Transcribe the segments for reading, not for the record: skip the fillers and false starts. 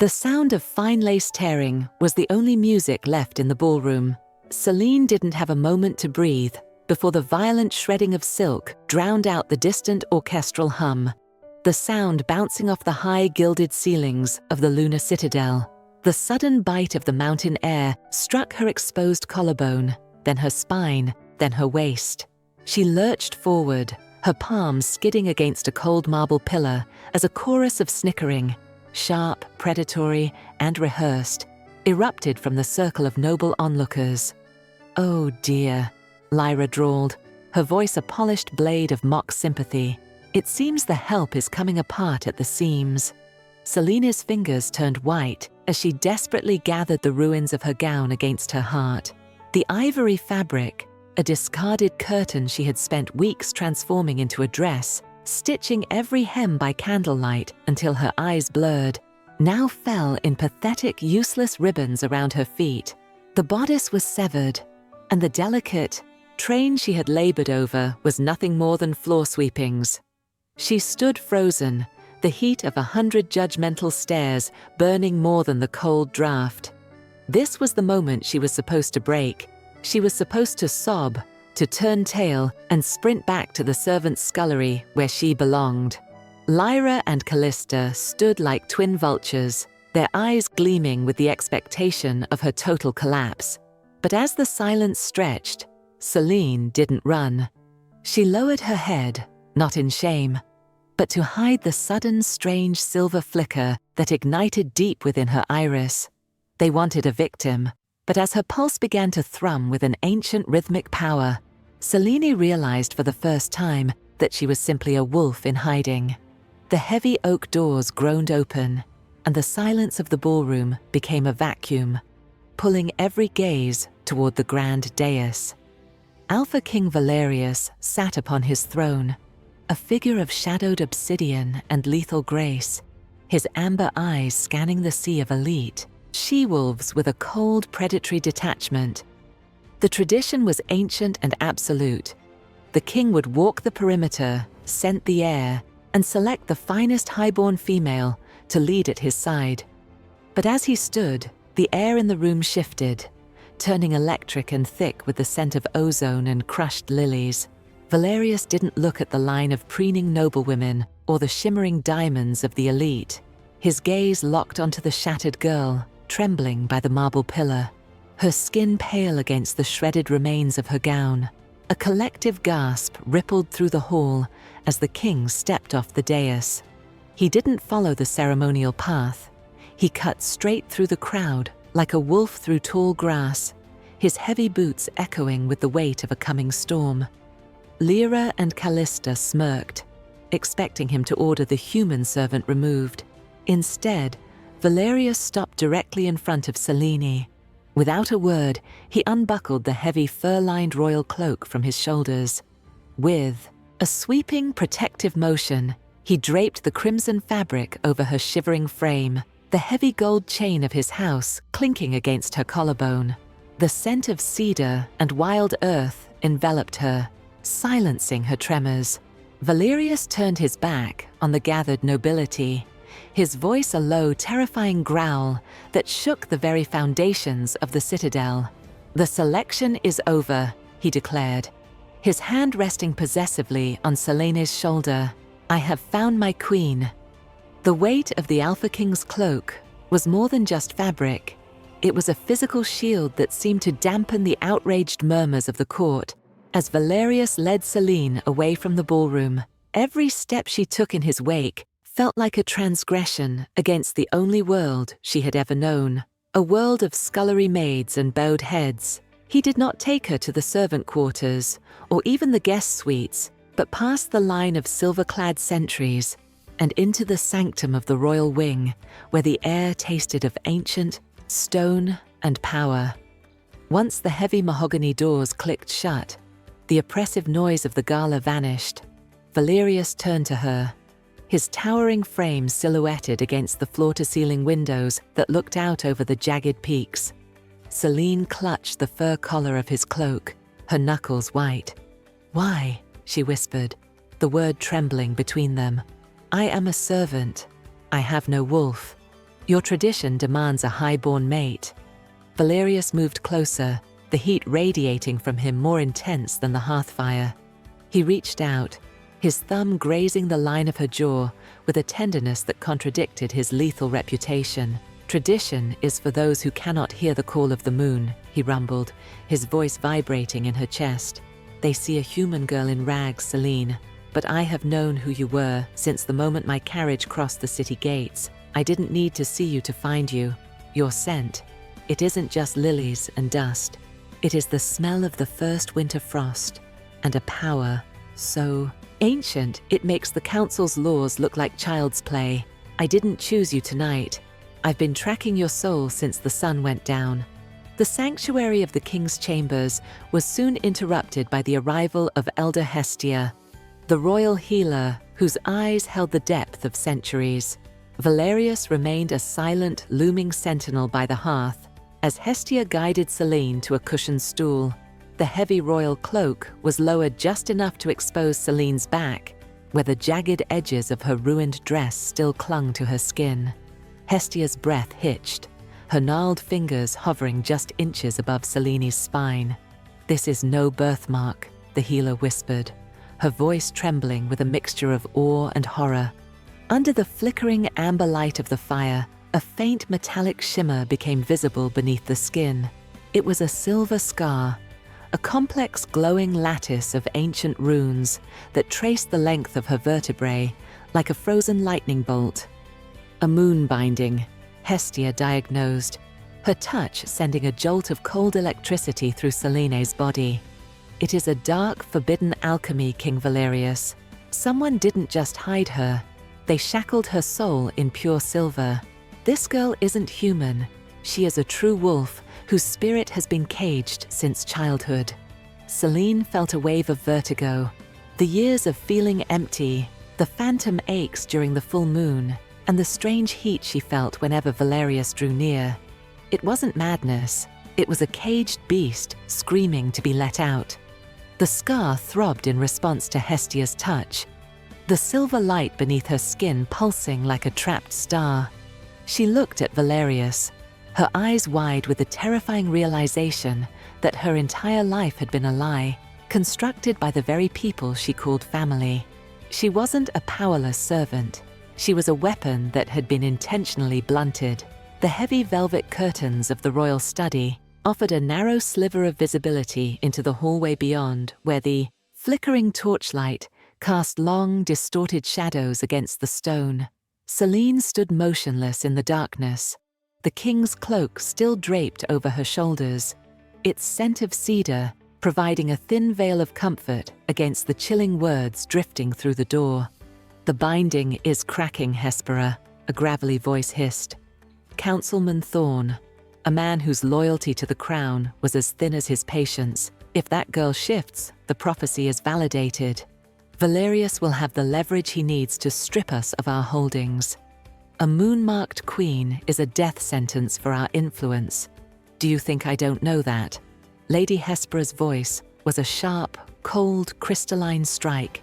The sound of fine lace tearing was the only music left in the ballroom. Selene didn't have a moment to breathe before the violent shredding of silk drowned out the distant orchestral hum, the sound bouncing off the high gilded ceilings of the Lunar Citadel. The sudden bite of the mountain air struck her exposed collarbone, then her spine, then her waist. She lurched forward, her palms skidding against a cold marble pillar as a chorus of snickering, sharp, predatory, and rehearsed, erupted from the circle of noble onlookers. "Oh dear," Lyra drawled, her voice a polished blade of mock sympathy. "It seems the help is coming apart at the seams." Selene's fingers turned white as she desperately gathered the ruins of her gown against her heart. The ivory fabric, a discarded curtain she had spent weeks transforming into a dress, stitching every hem by candlelight until her eyes blurred, now fell in pathetic, useless ribbons around her feet. The bodice was severed, and the delicate train she had labored over was nothing more than floor sweepings. She stood frozen, the heat of 100 judgmental stares burning more than the cold draft. This was the moment she was supposed to break. She was supposed to sob, to turn tail and sprint back to the servants' scullery where she belonged. Lyra and Callista stood like twin vultures, their eyes gleaming with the expectation of her total collapse. But as the silence stretched, Selene didn't run. She lowered her head, not in shame, but to hide the sudden strange silver flicker that ignited deep within her iris. They wanted a victim. But as her pulse began to thrum with an ancient rhythmic power, Selene realized for the first time that she was simply a wolf in hiding. The heavy oak doors groaned open, and the silence of the ballroom became a vacuum, pulling every gaze toward the grand dais. Alpha King Valerius sat upon his throne, a figure of shadowed obsidian and lethal grace, his amber eyes scanning the sea of elite she-wolves with a cold, predatory detachment. The tradition was ancient and absolute. The king would walk the perimeter, scent the air, and select the finest highborn female to lead at his side. But as he stood, the air in the room shifted, turning electric and thick with the scent of ozone and crushed lilies. Valerius didn't look at the line of preening noblewomen or the shimmering diamonds of the elite. His gaze locked onto the shattered girl, trembling by the marble pillar, her skin pale against the shredded remains of her gown. A collective gasp rippled through the hall as the king stepped off the dais. He didn't follow the ceremonial path. He cut straight through the crowd like a wolf through tall grass, his heavy boots echoing with the weight of a coming storm. Lyra and Callista smirked, expecting him to order the human servant removed. Instead, Valerius stopped directly in front of Selene. Without a word, he unbuckled the heavy fur-lined royal cloak from his shoulders. With a sweeping, protective motion, he draped the crimson fabric over her shivering frame, the heavy gold chain of his house clinking against her collarbone. The scent of cedar and wild earth enveloped her, silencing her tremors. Valerius turned his back on the gathered nobility, his voice a low, terrifying growl that shook the very foundations of the citadel. "The selection is over," he declared, his hand resting possessively on Selene's shoulder. "I have found my queen." The weight of the Alpha King's cloak was more than just fabric. It was a physical shield that seemed to dampen the outraged murmurs of the court. As Valerius led Selene away from the ballroom, every step she took in his wake felt like a transgression against the only world she had ever known, a world of scullery maids and bowed heads. He did not take her to the servant quarters or even the guest suites, but past the line of silver-clad sentries and into the sanctum of the royal wing, where the air tasted of ancient stone and power. Once the heavy mahogany doors clicked shut, the oppressive noise of the gala vanished. Valerius turned to her, his towering frame silhouetted against the floor-to-ceiling windows that looked out over the jagged peaks. Selene clutched the fur collar of his cloak, her knuckles white. "Why?" she whispered, the word trembling between them. "I am a servant. I have no wolf." Your tradition demands a high-born mate." Valerius moved closer, the heat radiating from him more intense than the hearthfire. He reached out, his thumb grazing the line of her jaw with a tenderness that contradicted his lethal reputation. "Tradition is for those who cannot hear the call of the moon," he rumbled, his voice vibrating in her chest. "They see a human girl in rags, Selene, but I have known who you were since the moment my carriage crossed the city gates. I didn't need to see you to find you. Your scent, it isn't just lilies and dust. It is the smell of the first winter frost, and a power so ancient it makes the council's laws look like child's play. I didn't choose you tonight. I've been tracking your soul since the sun went down." The sanctuary of the king's chambers was soon interrupted by the arrival of Elder Hestia, the royal healer whose eyes held the depth of centuries. Valerius remained a silent, looming sentinel by the hearth as Hestia guided Selene to a cushioned stool. The heavy royal cloak was lowered just enough to expose Selene's back, where the jagged edges of her ruined dress still clung to her skin. Hestia's breath hitched, her gnarled fingers hovering just inches above Selene's spine. "This is no birthmark," the healer whispered, her voice trembling with a mixture of awe and horror. Under the flickering amber light of the fire, a faint metallic shimmer became visible beneath the skin. It was a silver scar, a complex glowing lattice of ancient runes that traced the length of her vertebrae like a frozen lightning bolt. "A moon binding," Hestia diagnosed, her touch sending a jolt of cold electricity through Selene's body. "It is a dark, forbidden alchemy, King Valerius. Someone didn't just hide her, they shackled her soul in pure silver. This girl isn't human. She is a true wolf whose spirit has been caged since childhood." Selene felt a wave of vertigo. The years of feeling empty, the phantom aches during the full moon, and the strange heat she felt whenever Valerius drew near. It wasn't madness, it was a caged beast screaming to be let out. The scar throbbed in response to Hestia's touch, the silver light beneath her skin pulsing like a trapped star. She looked at Valerius, her eyes wide with the terrifying realization that her entire life had been a lie, constructed by the very people she called family. She wasn't a powerless servant. She was a weapon that had been intentionally blunted. The heavy velvet curtains of the royal study offered a narrow sliver of visibility into the hallway beyond, where the flickering torchlight cast long, distorted shadows against the stone. Selene stood motionless in the darkness, the king's cloak still draped over her shoulders, its scent of cedar providing a thin veil of comfort against the chilling words drifting through the door. "The binding is cracking, Hespera," a gravelly voice hissed. Councilman Thorn, a man whose loyalty to the crown was as thin as his patience. "If that girl shifts, the prophecy is validated. Valerius will have the leverage he needs to strip us of our holdings. A moonmarked queen is a death sentence for our influence. Do you think I don't know that?" Lady Hespera's voice was a sharp, cold, crystalline strike.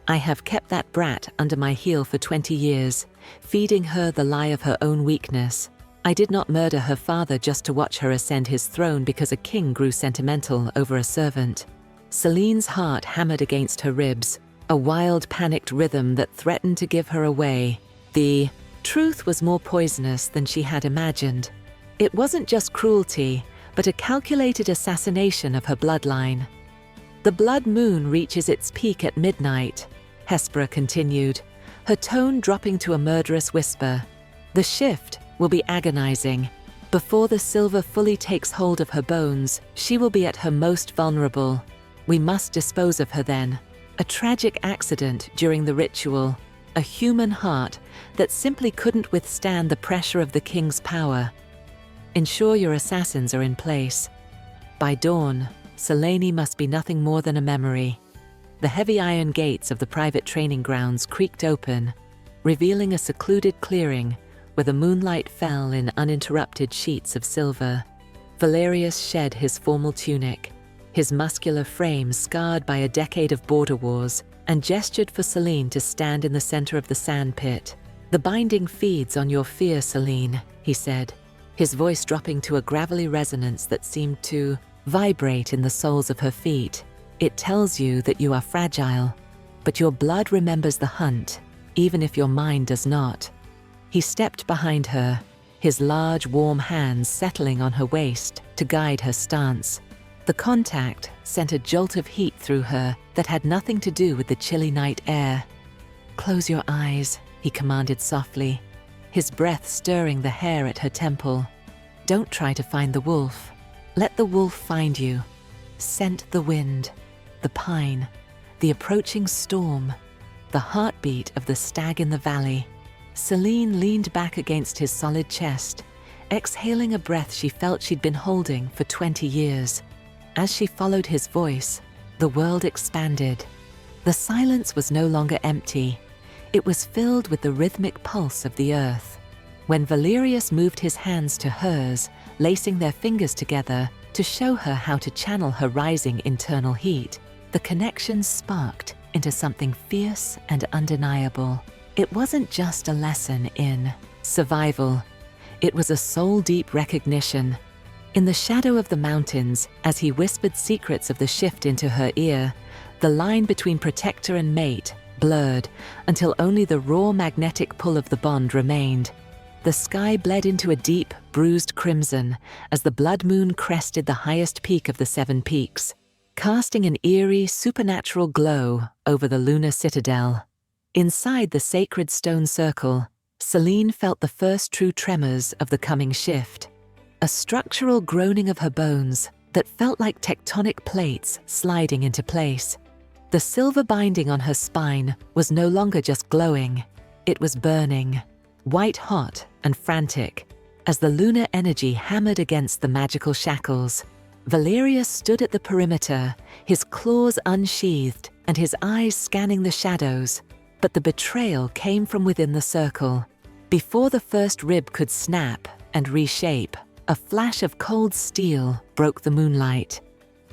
"I have kept that brat under my heel for 20 years, feeding her the lie of her own weakness. I did not murder her father just to watch her ascend his throne because a king grew sentimental over a servant." Selene's heart hammered against her ribs, a wild, panicked rhythm that threatened to give her away. The truth was more poisonous than she had imagined. It wasn't just cruelty, but a calculated assassination of her bloodline. "The blood moon reaches its peak at midnight," Hespera continued, her tone dropping to a murderous whisper. "The shift will be agonizing. Before the silver fully takes hold of her bones, she will be at her most vulnerable. We must dispose of her then. A tragic accident during the ritual, a human heart that simply couldn't withstand the pressure of the king's power. Ensure your assassins are in place. By dawn, Selene must be nothing more than a memory." The heavy iron gates of the private training grounds creaked open, revealing a secluded clearing where the moonlight fell in uninterrupted sheets of silver. Valerius shed his formal tunic, his muscular frame scarred by a decade of border wars, and gestured for Selene to stand in the center of the sand pit. "The binding feeds on your fear, Selene. he said, his voice dropping to a gravelly resonance that seemed to vibrate in the soles of her feet. "It tells you that you are fragile, but your blood remembers the hunt, even if your mind does not." He stepped behind her, his large, warm hands settling on her waist to guide her stance. The contact sent a jolt of heat through her that had nothing to do with the chilly night air. "Close your eyes," he commanded softly, his breath stirring the hair at her temple. "Don't try to find the wolf. Let the wolf find you. Scent the wind, the pine, the approaching storm, the heartbeat of the stag in the valley." Selene leaned back against his solid chest, exhaling a breath she felt she'd been holding for 20 years. As she followed his voice, the world expanded. The silence was no longer empty. It was filled with the rhythmic pulse of the earth. When Valerius moved his hands to hers, lacing their fingers together to show her how to channel her rising internal heat, the connection sparked into something fierce and undeniable. It wasn't just a lesson in survival. It was a soul-deep recognition. In the shadow of the mountains, as he whispered secrets of the shift into her ear, the line between protector and mate blurred until only the raw magnetic pull of the bond remained. The sky bled into a deep, bruised crimson as the blood moon crested the highest peak of the 7 peaks, casting an eerie, supernatural glow over the Lunar Citadel. Inside the sacred stone circle, Selene felt the first true tremors of the coming shift. A structural groaning of her bones that felt like tectonic plates sliding into place. The silver binding on her spine was no longer just glowing, it was burning, white-hot and frantic, as the lunar energy hammered against the magical shackles. Valerius stood at the perimeter, his claws unsheathed and his eyes scanning the shadows, but the betrayal came from within the circle. Before the first rib could snap and reshape, a flash of cold steel broke the moonlight.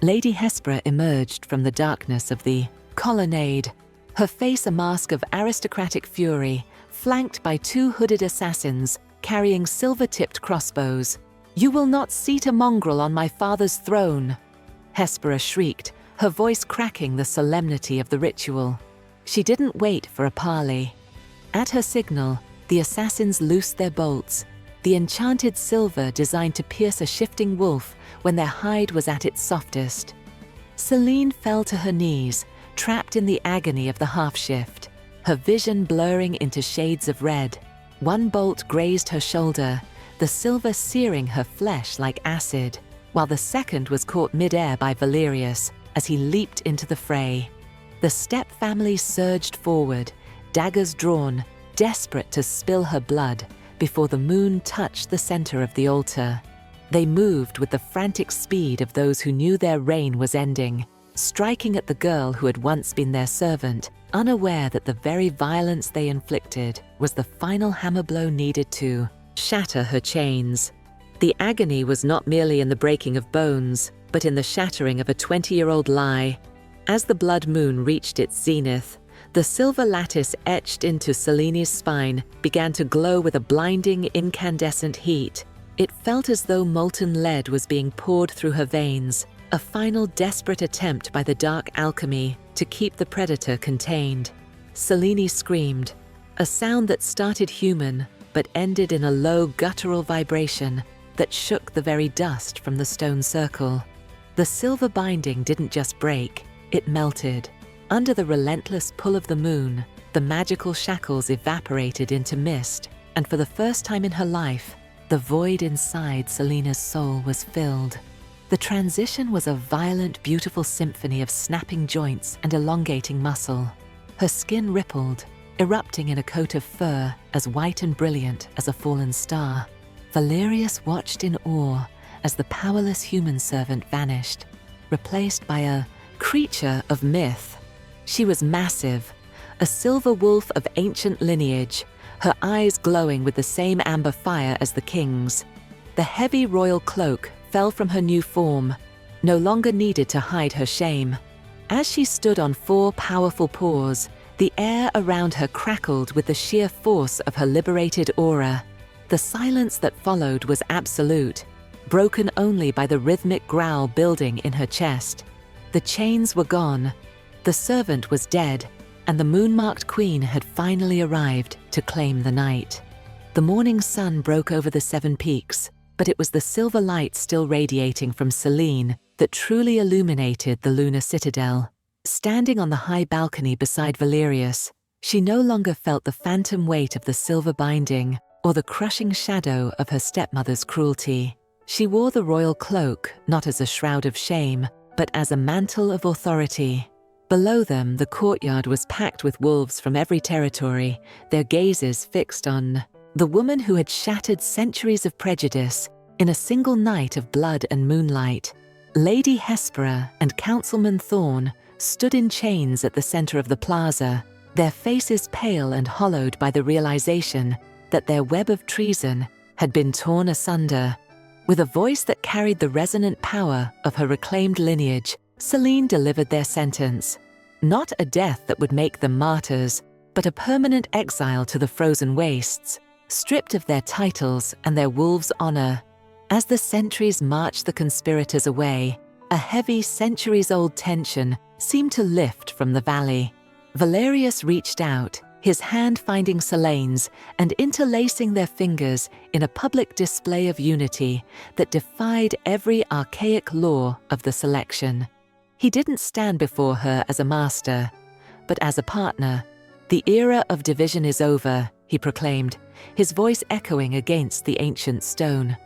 Lady Hespera emerged from the darkness of the colonnade, her face a mask of aristocratic fury, flanked by 2 hooded assassins carrying silver-tipped crossbows. "You will not seat a mongrel on my father's throne!" Hespera shrieked, her voice cracking the solemnity of the ritual. She didn't wait for a parley. At her signal, the assassins loosed their bolts, the enchanted silver designed to pierce a shifting wolf when their hide was at its softest. Selene fell to her knees, trapped in the agony of the half-shift, her vision blurring into shades of red. One bolt grazed her shoulder, the silver searing her flesh like acid, while the second was caught mid-air by Valerius as he leaped into the fray. The Step family surged forward, daggers drawn, desperate to spill her blood before the moon touched the center of the altar. They moved with the frantic speed of those who knew their reign was ending, striking at the girl who had once been their servant, unaware that the very violence they inflicted was the final hammer blow needed to shatter her chains. The agony was not merely in the breaking of bones, but in the shattering of a 20-year-old lie. As the blood moon reached its zenith, the silver lattice etched into Selene's spine began to glow with a blinding, incandescent heat. It felt as though molten lead was being poured through her veins, a final desperate attempt by the dark alchemy to keep the predator contained. Selene screamed, a sound that started human but ended in a low guttural vibration that shook the very dust from the stone circle. The silver binding didn't just break, it melted. Under the relentless pull of the moon, the magical shackles evaporated into mist, and for the first time in her life, the void inside Selene's soul was filled. The transition was a violent, beautiful symphony of snapping joints and elongating muscle. Her skin rippled, erupting in a coat of fur as white and brilliant as a fallen star. Valerius watched in awe as the powerless human servant vanished, replaced by a creature of myth. She was massive, a silver wolf of ancient lineage, her eyes glowing with the same amber fire as the king's. The heavy royal cloak fell from her new form, no longer needed to hide her shame. As she stood on 4 powerful paws, the air around her crackled with the sheer force of her liberated aura. The silence that followed was absolute, broken only by the rhythmic growl building in her chest. The chains were gone, the servant was dead, and the moon-marked queen had finally arrived to claim the night. The morning sun broke over the 7 peaks, but it was the silver light still radiating from Selene that truly illuminated the Lunar Citadel. Standing on the high balcony beside Valerius, she no longer felt the phantom weight of the silver binding or the crushing shadow of her stepmother's cruelty. She wore the royal cloak not as a shroud of shame, but as a mantle of authority. Below them, the courtyard was packed with wolves from every territory, their gazes fixed on the woman who had shattered centuries of prejudice in a single night of blood and moonlight. Lady Hespera and Councilman Thorn stood in chains at the center of the plaza, their faces pale and hollowed by the realization that their web of treason had been torn asunder. With a voice that carried the resonant power of her reclaimed lineage, Selene delivered their sentence. Not a death that would make them martyrs, but a permanent exile to the frozen wastes, stripped of their titles and their wolves' honor. As the sentries marched the conspirators away, a heavy centuries-old tension seemed to lift from the valley. Valerius reached out, his hand finding Selene's and interlacing their fingers in a public display of unity that defied every archaic law of the selection. He didn't stand before her as a master, but as a partner. "The era of division is over," he proclaimed, his voice echoing against the ancient stone.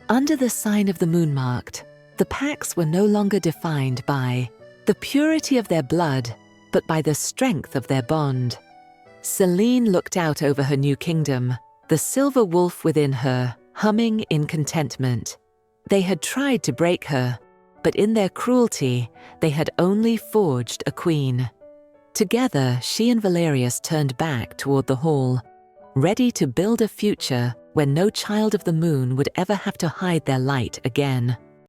Under the sign of the Moonmarked, the packs were no longer defined by the purity of their blood, but by the strength of their bond. Selene looked out over her new kingdom, the silver wolf within her, humming in contentment. They had tried to break her, but in their cruelty, they had only forged a queen. Together, she and Valerius turned back toward the hall, ready to build a future where no child of the moon would ever have to hide their light again.